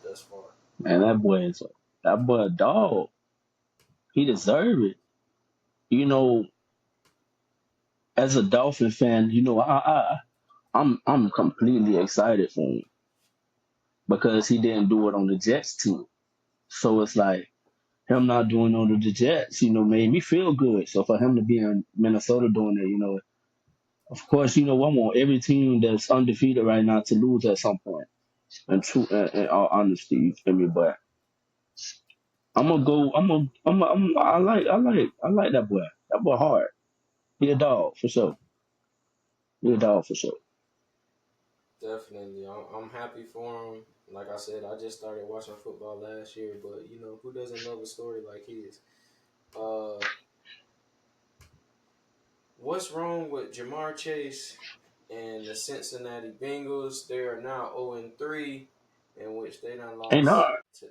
thus far? Man, that boy a dog. He deserve it. You know, as a Dolphin fan, I'm completely excited for him because he didn't do it on the Jets team. So it's like him not doing it on the Jets, made me feel good. So for him to be in Minnesota doing it, of course, I want every team that's undefeated right now to lose at some point. And true, in all honesty, you feel me? But I'm gonna go. I like that boy. That boy hard. He a dog for sure. He a dog for sure. Definitely. I'm happy for him. Like I said, I just started watching football last year, but who doesn't love a story like his? Uh, what's wrong with Jamar Chase and the Cincinnati Bengals? They are now 0-3, in which they done Ain't lost hard. to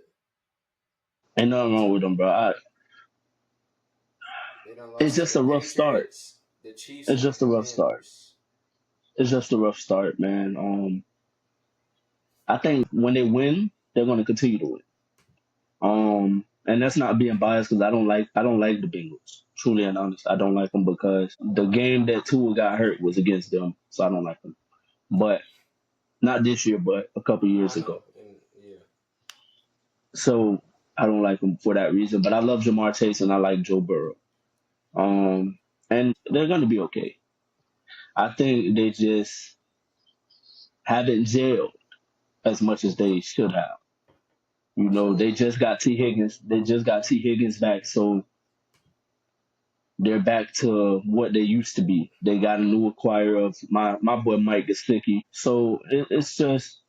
Ain't nothing wrong with to him, bro. they done It's lost to just the a rough start. Patriots, the Chiefs, It's and the just a rough start. Commanders. It's just a rough start, man. I think when they win, they're gonna continue to win. And that's not being biased because I don't like the Bengals. Truly and honest, I don't like them because the game that Tua got hurt was against them, so I don't like them. But not this year, but a couple I years know, ago. and yeah, So I don't like them for that reason. But I love Jamar Chase and I like Joe Burrow. And they're gonna be okay. I think they just haven't gelled as much as they should have. They true. just got T Higgins. They just got T Higgins back, so they're back to what they used to be. They got a new acquirer of my boy Mike Gesicki. So it's just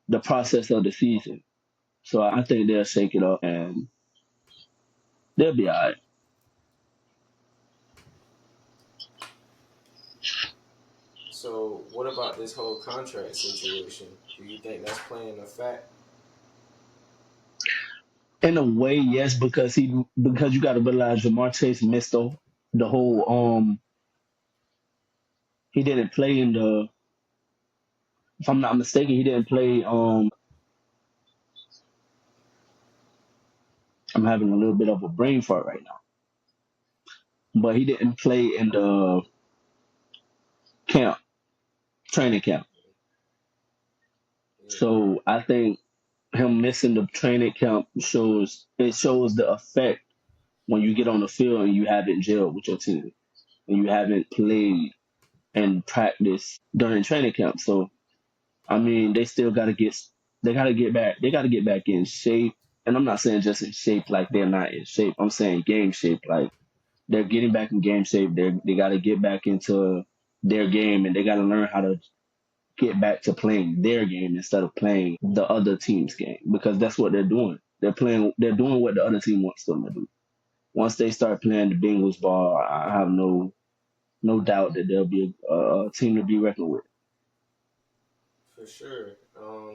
the process of the season. So I think they'll shake it up and they'll be all right. So, what about this whole contract situation? Do you think that's playing a fact? In a way, yes, because you got to realize Jamar Chase missed the whole he didn't play in the if I'm not mistaken he didn't play I'm having a little bit of a brain fart right now, but he didn't play in the camp training camp. Yeah, So I think him missing the training camp shows the effect when you get on the field and you haven't gelled with your team and you haven't played and practiced during training camp. So I mean, they got to get back, they got to get back in shape. And I'm not saying just in shape like they're not in shape. I'm saying game shape, like they're getting back in game shape. They got to get back into their game and they got to learn how to get back to playing their game instead of playing the other team's game because that's what they're doing. They're doing what the other team wants them to do. Once they start playing the Bengals ball, I have no doubt that there'll be a team to be reckoned with. for sure.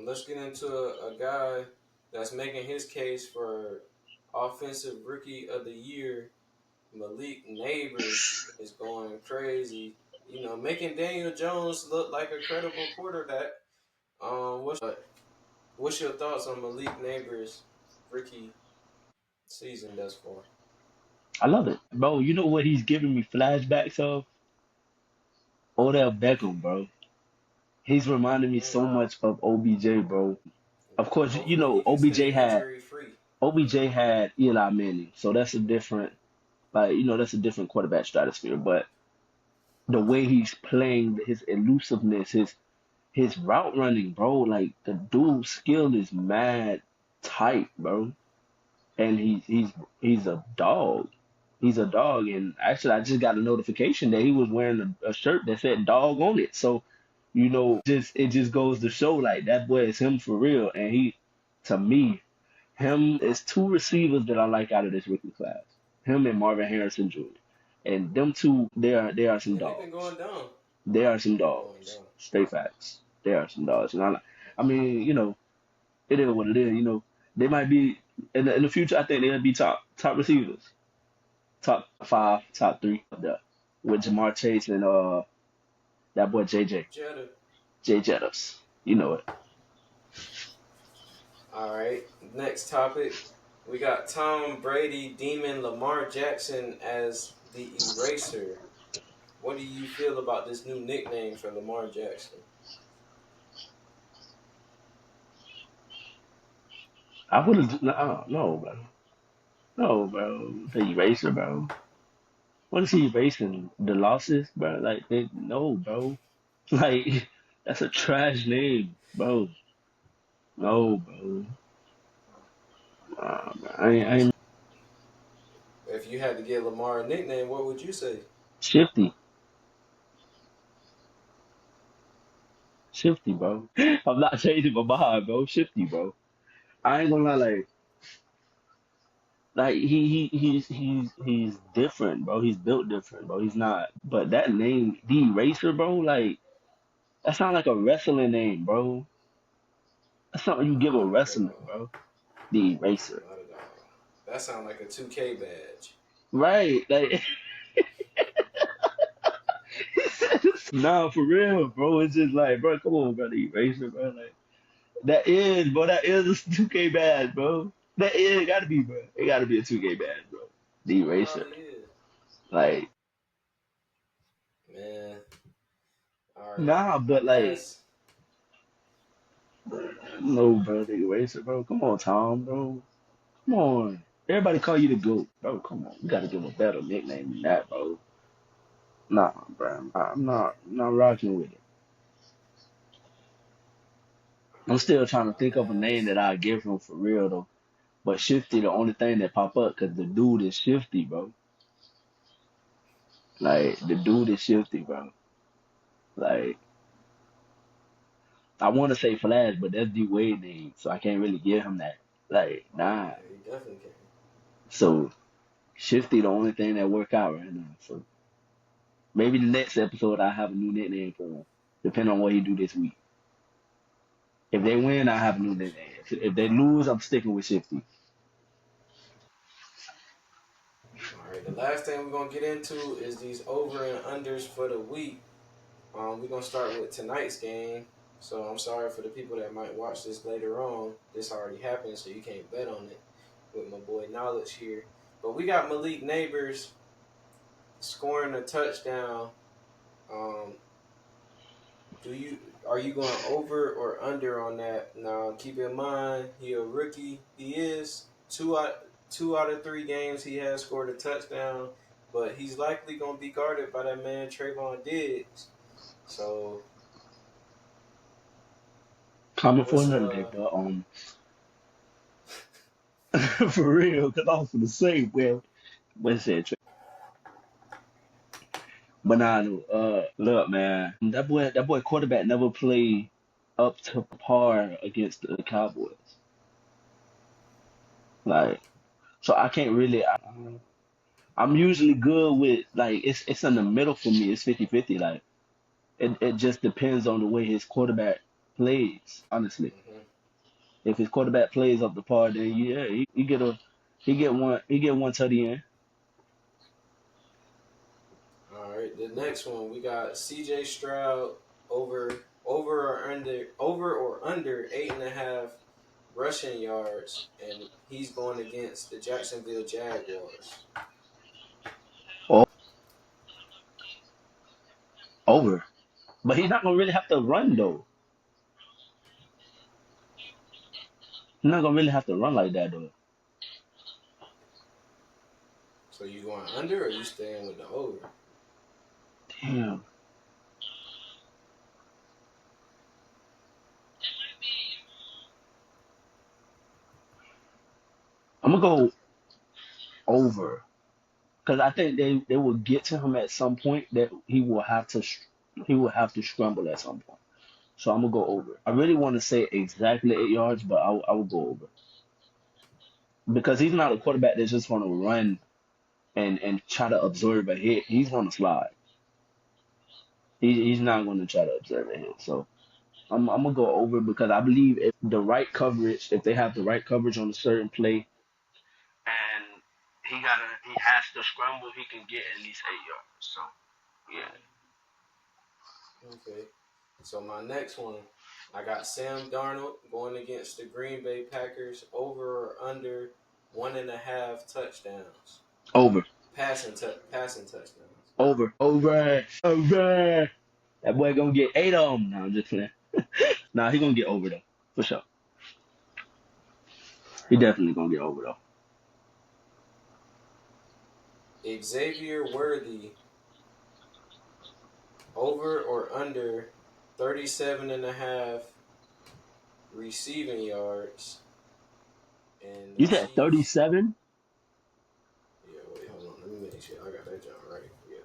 Let's get into a guy that's making his case for offensive rookie of the year. Malik Neighbors is going crazy. Making Daniel Jones look like a credible quarterback. What's your thoughts on Malik Neighbors' rookie season thus far? I love it, bro. You know what he's giving me flashbacks of? Odell Beckham, bro. He's reminding me so Mm. much of OBJ, bro. Of course, Hopefully he can OBJ stay had injury free. Eli Manning, so that's a different, that's a different quarterback stratosphere. But the way he's playing, his elusiveness, his route running, bro, like the dude's skill is mad tight, bro. And he's a dog. He's a dog. And actually, I just got a notification that he was wearing a shirt that said "dog" on it. So, it just goes to show like that boy is him for real. And to me, him is two receivers that I like out of this rookie class. Him and Marvin Harrison Jr. And them two, they are some Yeah, they've been dogs. going down. They are some They've been going dogs. down. Straight facts. They are some dogs. And I mean, it is what it is. They might be in the future. I think they'll be top receivers, top five, top three up there with Jamar Chase and that boy Jetta. Jay Jettas. You know it. All right. Next topic. We got Tom Brady deeming Lamar Jackson as the eraser. What do you feel about this new nickname for Lamar Jackson? I would have no, bro. No, bro. The eraser, bro. What is he erasing? The losses, bro? No, bro. Like that's a trash name, bro. No, bro. Bro. I ain't If you had to give Lamar a nickname, what would you say? shifty, shifty, bro. I'm not changing my mind, bro. Shifty, bro. I ain't gonna lie, like he's different, bro. He's built different, bro. He's not. But that name, the Eraser, bro. Like that sounds like a wrestling name, bro. That's something you give a Nah, not at wrestler, all. bro. The Eraser, Not at all. That sounds like a 2K badge. right? Like nah, for real, bro. It's just like, bro, come on, bro. The Eraser, bro. Like that is a 2K badge, bro. That it gotta be, bro. It gotta be a 2K badge, bro. The It eraser. probably is. Like, Man. All right. nah, My but like, last. no, bro. The eraser, bro. Come on, Tom, bro. Come on. Everybody call you the GOAT, bro. Come on. You gotta give a better nickname than that, bro. Nah, bro. I'm not rocking with it. I'm All still right. trying to think My of a name last. that I give him for real though. But Shifty, the only thing that pop up, cause the dude is shifty, bro. Like the dude is shifty, bro. Like I want to say Flash, but that's D Wade name, so I can't really give him that. Like nah. Yeah, he definitely can. So Shifty, the only thing that work out right now. So maybe the next episode I have a new nickname for him, depending on what he do this week. If they win, I have a new nickname. If they lose, I'm sticking with Shifty. All right. The last thing we're gonna get into is these over and unders for the week. We're gonna start with tonight's game. So I'm sorry for the people that might watch this later on. This already happened, so you can't bet on it with my boy Knowledge here. But we got Malik Neighbors scoring a touchdown. Um, do you are you going over or under on that? Now keep in mind he a rookie. He is two out of 3 games he has scored a touchdown, but he's likely gonna be guarded by that man Trayvon Diggs. So Coming for what's another day, but for real, cause I was gonna say, well, what's that? But nah, no, look, man, that boy quarterback never played up to par against the Cowboys. Like, so I can't really. I'm usually good with like it's in the middle for me. It's 50-50. Like it just depends on the way his quarterback plays. Honestly, mhm. if his quarterback plays up to par, then yeah, he get one to the end. All right, the next one we got C.J. Stroud over or under 8.5 rushing yards, and he's going against the Jacksonville Jaguars. O- Over, but he's not gonna really have to run though. He's not gonna really have to run like that though. So you going under or you staying with the over? Damn, I'm gonna go over because I think they will get to him at some point that he will have to scramble at some point. So I'm gonna go over. I really want to say exactly 8 yards, but I will go over because he's not a quarterback that's just gonna run and try to absorb a hit. He's gonna slide. He's not gonna try to absorb a hit. So I'm gonna go over because I believe if they have the right coverage on a certain play, and he has to scramble, he can get at least 8 yards. So yeah, Okay. So my next one, I got Sam Darnold going against the Green Bay Packers over or under 1.5 touchdowns. over, Passing touchdowns. over. That boy gonna get 8 of them. No, I'm just playing. Nah, he gonna get over though for sure. All He definitely gonna get over though. right. Xavier Worthy over or under 37.5 receiving yards, and the You said Chiefs. 37? Yeah, wait, hold on. Let me make sure I got that job right. Yeah.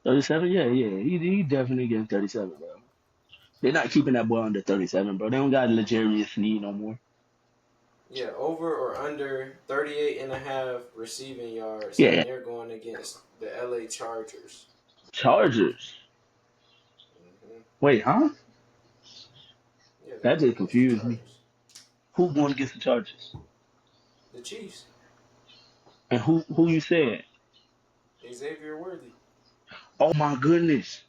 37? Yeah, yeah. He definitely getting 37, bro. They're not keeping that boy under 37, bro. They don't got Legarius Sneed no more. Yeah, over or under 38.5 receiving yards, Yeah, and they're going against the LA Chargers. Chargers. Hmm. Wait, huh? Yeah, they're That going just against the confused me. Chargers. Who going against the Chargers? The Chiefs. And who you said? Xavier Worthy. Oh my goodness.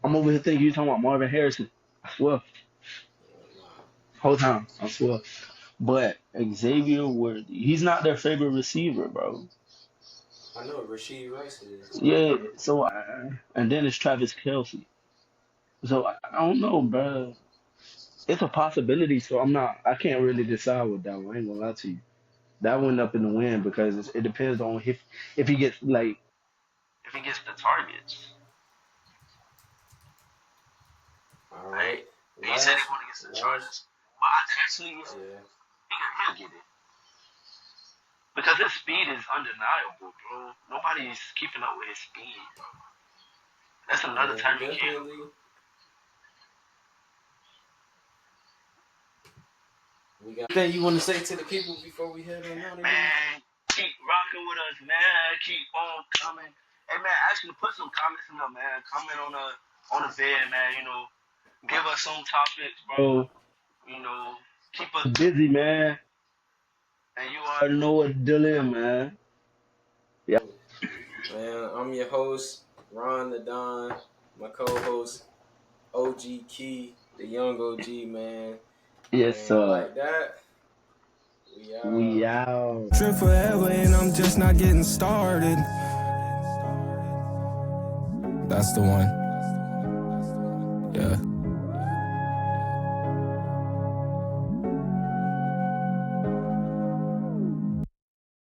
I'm over here thinking you talking about Marvin Harrison. I swear. Nah. whole time, I swear. But Xavier Worthy, he's not their favorite receiver, bro. I know Rasheed Rice is. Yeah, so and then it's Travis Kelsey. So I don't know, bro. It's a possibility, so I can't really decide with that one. I ain't gonna lie to you. That one up in the wind because it depends on if he gets like if he gets the targets. All Right? right. He said he Last, want to get the last, Chargers, but I actually yeah. he'll get it because his speed is undeniable, bro. Nobody's keeping up with his speed, bro. That's another Yeah, he Tyreek Hill. definitely. We got anything you want to say to the people before we head on out of here? Man, keep rocking with us, man. Keep on coming. Hey, man, actually put some comments in there, man. Comment on the vid, man. You know, give us some topics, bro. You know, keep us busy, man. And you already know what the deal is, man. Yeah. Man, I'm your host, Ron the Don. My co-host, OG Key, the young OG, man. Yes, And sir. like that, we We out. out. Trip forever and I'm just not getting started. That's the one.